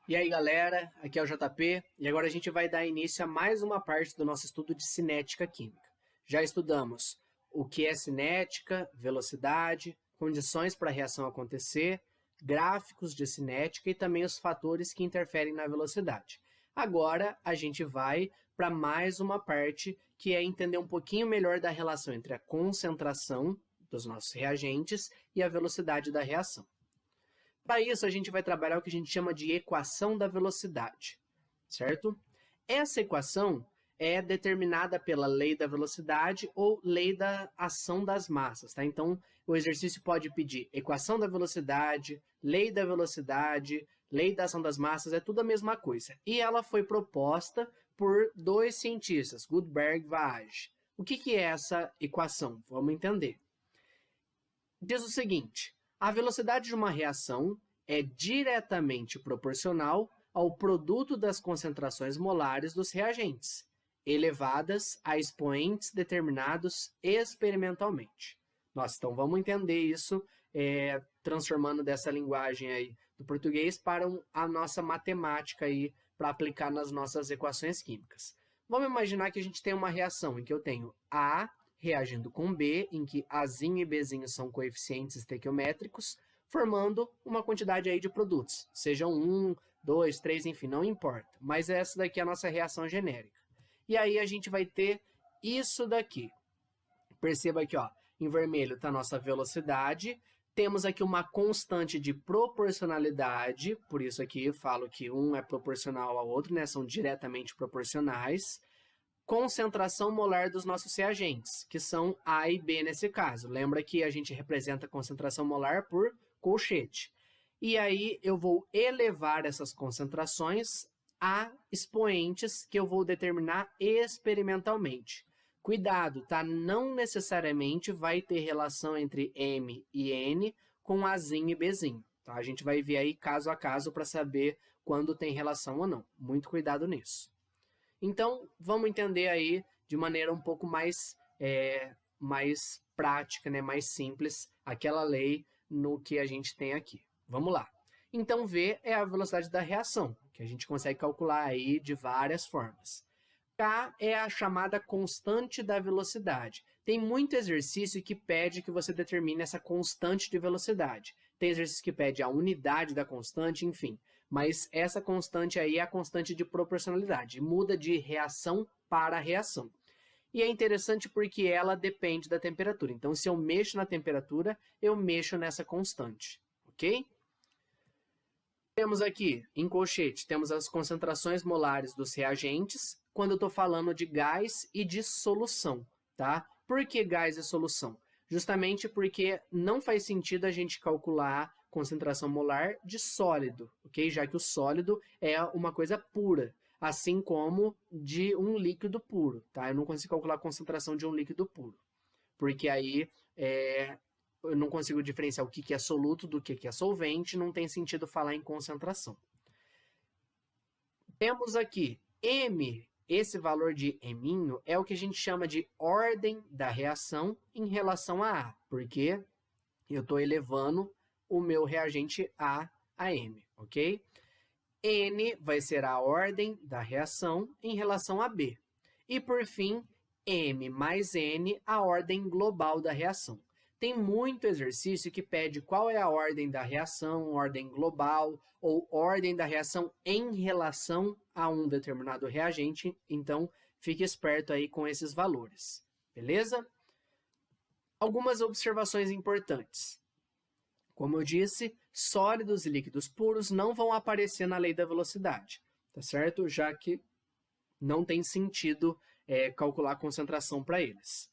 E aí galera, aqui é o JP e agora a gente vai dar início a mais uma parte do nosso estudo de cinética química. Já estudamos o que é cinética, velocidade, condições para a reação acontecer, gráficos de cinética e também os fatores que interferem na velocidade. Agora a gente vai para mais uma parte que é entender um pouquinho melhor da relação entre a concentração dos nossos reagentes e a velocidade da reação. Para isso, a gente vai trabalhar o que a gente chama de equação da velocidade, certo? Essa equação é determinada pela lei da velocidade ou lei da ação das massas, tá? Então, o exercício pode pedir equação da velocidade, lei da ação das massas, é tudo a mesma coisa. E ela foi proposta por dois cientistas, Gutenberg e Vaage. O que é essa equação? Vamos entender. Diz o seguinte: a velocidade de uma reação é diretamente proporcional ao produto das concentrações molares dos reagentes, elevadas a expoentes determinados experimentalmente. Nossa, então vamos entender isso transformando dessa linguagem aí do português para a nossa matemática aí para aplicar nas nossas equações químicas. Vamos imaginar que a gente tem uma reação em que eu tenho A reagindo com B, em que Azinho e Bzinho são coeficientes estequiométricos, formando uma quantidade aí de produtos, sejam 1, 2, 3, enfim, não importa. Mas essa daqui é a nossa reação genérica. E aí a gente vai ter isso daqui. Perceba aqui, ó, em vermelho está a nossa velocidade, temos aqui uma constante de proporcionalidade, por isso aqui eu falo que um é proporcional ao outro, né? São diretamente proporcionais. Concentração molar dos nossos reagentes, que são A e B nesse caso. Lembra que a gente representa a concentração molar por colchete. E aí eu vou elevar essas concentrações a expoentes que eu vou determinar experimentalmente. Cuidado, tá? Não necessariamente vai ter relação entre M e N com Azinho e Bzinho. Tá? A gente vai ver aí caso a caso para saber quando tem relação ou não. Muito cuidado nisso. Então, vamos entender aí de maneira um pouco mais prática, né, mais simples, aquela lei no que a gente tem aqui. Vamos lá. Então, V é a velocidade da reação, que a gente consegue calcular aí de várias formas. K é a chamada constante da velocidade. Tem muito exercício que pede que você determine essa constante de velocidade. Tem exercício que pede a unidade da constante, enfim. Mas essa constante aí é a constante de proporcionalidade. Muda de reação para reação. E é interessante porque ela depende da temperatura. Então, se eu mexo na temperatura, eu mexo nessa constante. Ok? Temos aqui, em colchete, temos as concentrações molares dos reagentes, quando eu estou falando de gás e de solução, tá? Por que gás e solução? Justamente porque não faz sentido a gente calcular concentração molar de sólido, ok? Já que o sólido é uma coisa pura, assim como de um líquido puro, tá? Eu não consigo calcular a concentração de um líquido puro, porque aí eu não consigo diferenciar o que é soluto do que é solvente, não tem sentido falar em concentração. Temos aqui M, esse valor de M é o que a gente chama de ordem da reação em relação a A, porque eu estou elevando o meu reagente A M, ok? N vai ser a ordem da reação em relação a B. E, por fim, M mais N, a ordem global da reação. Tem muito exercício que pede qual é a ordem da reação, ordem global, ou ordem da reação em relação a um determinado reagente. Então, fique esperto aí com esses valores. Beleza? Algumas observações importantes. Como eu disse, sólidos e líquidos puros não vão aparecer na lei da velocidade, tá certo? Já que não tem sentido calcular a concentração para eles.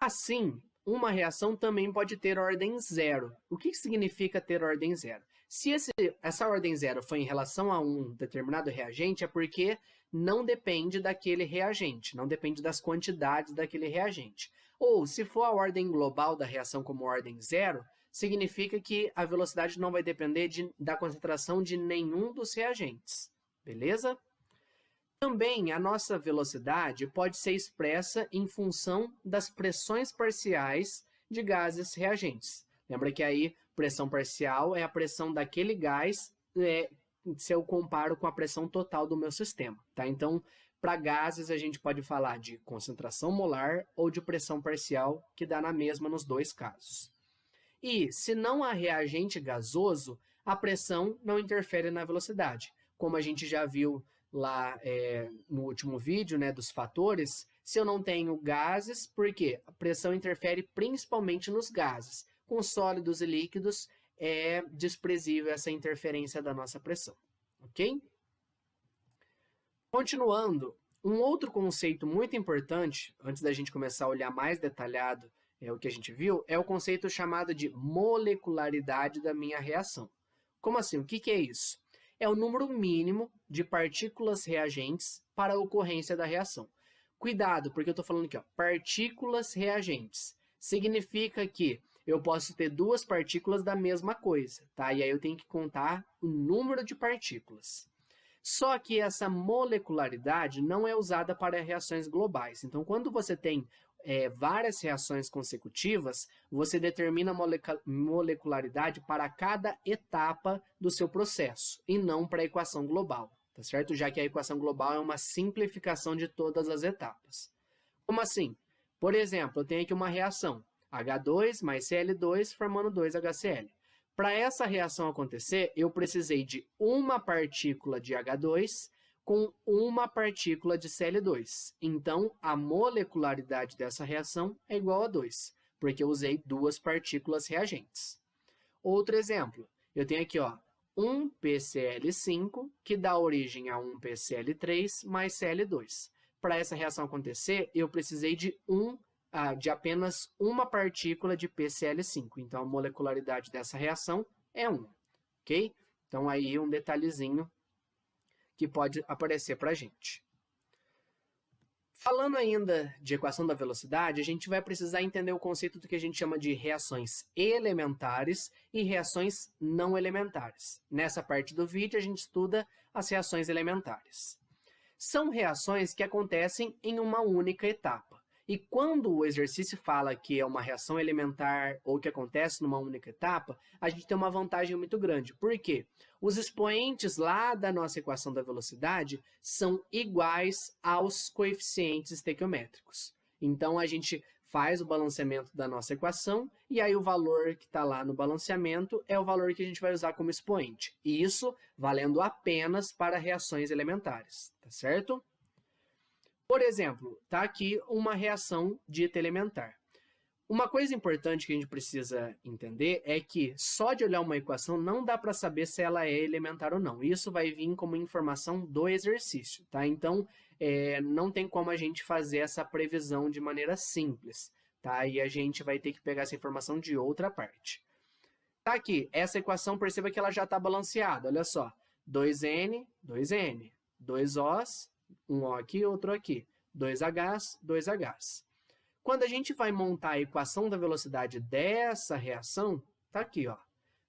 Assim, uma reação também pode ter ordem zero. O que significa ter ordem zero? Se essa ordem zero foi em relação a um determinado reagente, é porque não depende daquele reagente, não depende das quantidades daquele reagente. Ou, se for a ordem global da reação como ordem zero, significa que a velocidade não vai depender da concentração de nenhum dos reagentes. Beleza? Também a nossa velocidade pode ser expressa em função das pressões parciais de gases reagentes. Lembra que aí pressão parcial é a pressão daquele gás se eu comparo com a pressão total do meu sistema, tá? Então, para gases, a gente pode falar de concentração molar ou de pressão parcial, que dá na mesma nos dois casos. E, se não há reagente gasoso, a pressão não interfere na velocidade. Como a gente já viu lá no último vídeo, né, dos fatores, se eu não tenho gases, por quê? A pressão interfere principalmente nos gases. Com sólidos e líquidos, é desprezível essa interferência da nossa pressão, ok? Continuando, um outro conceito muito importante, antes da gente começar a olhar mais detalhado o que a gente viu, é o conceito chamado de molecularidade da minha reação. Como assim? O que é isso? É o número mínimo de partículas reagentes para a ocorrência da reação. Cuidado, porque eu estou falando aqui, ó, partículas reagentes. Significa que eu posso ter duas partículas da mesma coisa, tá? E aí eu tenho que contar o número de partículas. Só que essa molecularidade não é usada para reações globais. Então, quando você tem várias reações consecutivas, você determina a molecularidade para cada etapa do seu processo, e não para a equação global, tá certo? Já que a equação global é uma simplificação de todas as etapas. Como assim? Por exemplo, eu tenho aqui uma reação, H2 mais Cl2 formando 2HCl. Para essa reação acontecer, eu precisei de uma partícula de H2 com uma partícula de Cl2. Então, a molecularidade dessa reação é igual a 2, porque eu usei duas partículas reagentes. Outro exemplo, eu tenho aqui, ó, um PCl5, que dá origem a um PCl3 mais Cl2. Para essa reação acontecer, eu precisei de apenas uma partícula de PCl5. Então, a molecularidade dessa reação é 1, ok? Então, aí um detalhezinho que pode aparecer para a gente. Falando ainda de equação da velocidade, a gente vai precisar entender o conceito do que a gente chama de reações elementares e reações não elementares. Nessa parte do vídeo, a gente estuda as reações elementares. São reações que acontecem em uma única etapa. E quando o exercício fala que é uma reação elementar ou que acontece numa única etapa, a gente tem uma vantagem muito grande. Por quê? Os expoentes lá da nossa equação da velocidade são iguais aos coeficientes estequiométricos. Então, a gente faz o balanceamento da nossa equação e aí o valor que está lá no balanceamento é o valor que a gente vai usar como expoente. E isso valendo apenas para reações elementares, tá certo? Por exemplo, está aqui uma reação dita elementar. Uma coisa importante que a gente precisa entender é que só de olhar uma equação não dá para saber se ela é elementar ou não. Isso vai vir como informação do exercício, tá? Então, não tem como a gente fazer essa previsão de maneira simples, tá? E a gente vai ter que pegar essa informação de outra parte. Tá aqui, essa equação, perceba que ela já está balanceada, olha só. 2N, 2N, 2Os, um O aqui, outro aqui. 2Hs, 2Hs. Quando a gente vai montar a equação da velocidade dessa reação, tá aqui, ó.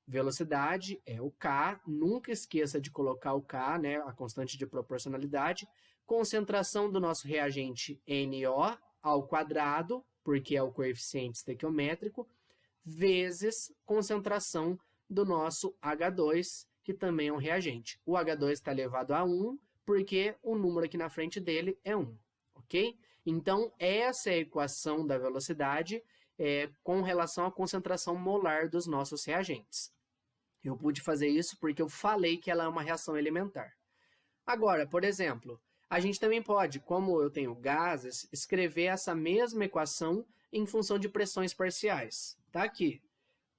Velocidade é o K, nunca esqueça de colocar o K, né, a constante de proporcionalidade. Concentração do nosso reagente NO ao quadrado, porque é o coeficiente estequiométrico, vezes concentração do nosso H2, que também é um reagente. O H2 está elevado a 1, porque o número aqui na frente dele é 1, ok? Então, essa é a equação da velocidade com relação à concentração molar dos nossos reagentes. Eu pude fazer isso porque eu falei que ela é uma reação elementar. Agora, por exemplo, a gente também pode, como eu tenho gases, escrever essa mesma equação em função de pressões parciais. Tá aqui,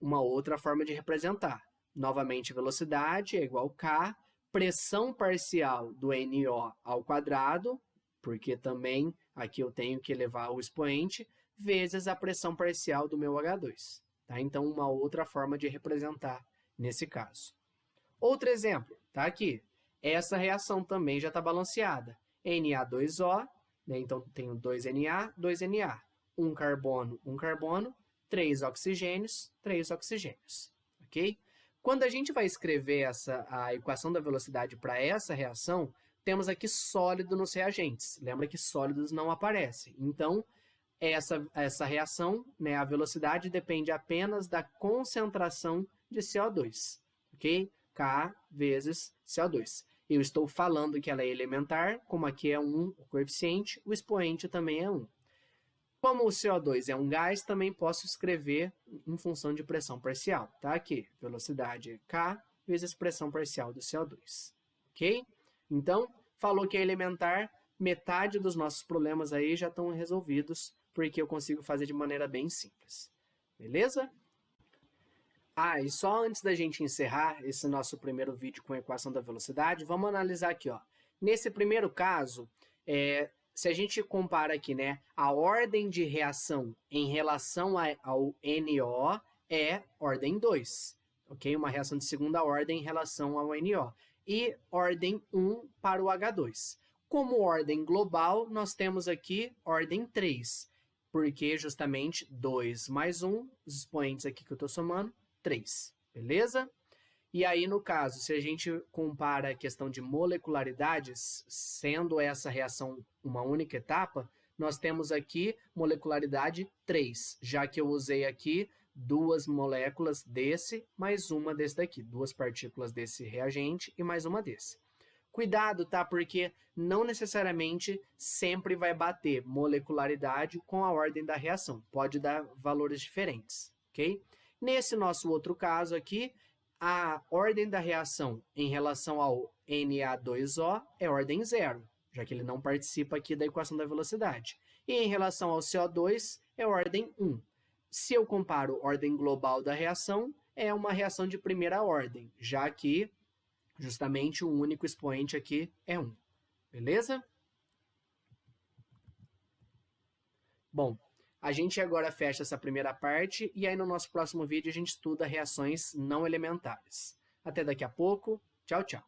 uma outra forma de representar. Novamente, velocidade é igual a K, pressão parcial do NO ao quadrado, porque também aqui eu tenho que elevar o expoente, vezes a pressão parcial do meu H2. Tá? Então, uma outra forma de representar nesse caso. Outro exemplo, tá aqui. Essa reação também já está balanceada. Na2O, né? Então tenho 2Na, 2Na. Um carbono, 3 oxigênios, 3 oxigênios. Ok? Quando a gente vai escrever a equação da velocidade para essa reação, temos aqui sólido nos reagentes. Lembra que sólidos não aparecem. Então, essa reação, né, a velocidade depende apenas da concentração de CO2. Ok? K vezes CO2. Eu estou falando que ela é elementar, como aqui é 1 o coeficiente, o expoente também é 1. Como o CO2 é um gás, também posso escrever em função de pressão parcial. Tá aqui, velocidade é K vezes pressão parcial do CO2. Ok? Então, falou que é elementar, metade dos nossos problemas aí já estão resolvidos, porque eu consigo fazer de maneira bem simples. Beleza? Ah, e só antes da gente encerrar esse nosso primeiro vídeo com a equação da velocidade, vamos analisar aqui, ó. Nesse primeiro caso, se a gente compara aqui, né, a ordem de reação em relação ao NO é ordem 2, ok? Uma reação de segunda ordem em relação ao NO. E ordem 1 para o H2. Como ordem global, nós temos aqui ordem 3, porque justamente 2 mais 1, os expoentes aqui que eu estou somando, 3, beleza? E aí, no caso, se a gente compara a questão de molecularidades, sendo essa reação uma única etapa, nós temos aqui molecularidade 3, já que eu usei aqui 2 moléculas desse, mais uma desse daqui, 2 partículas desse reagente e mais uma desse. Cuidado, tá? Porque não necessariamente sempre vai bater molecularidade com a ordem da reação. Pode dar valores diferentes, ok? Nesse nosso outro caso aqui, a ordem da reação em relação ao Na2O é ordem 0, já que ele não participa aqui da equação da velocidade. E em relação ao CO2 é ordem 1. Se eu comparo ordem global da reação, é uma reação de primeira ordem, já que justamente o único expoente aqui é 1. Beleza? Bom, a gente agora fecha essa primeira parte e aí no nosso próximo vídeo a gente estuda reações não elementares. Até daqui a pouco. Tchau, tchau.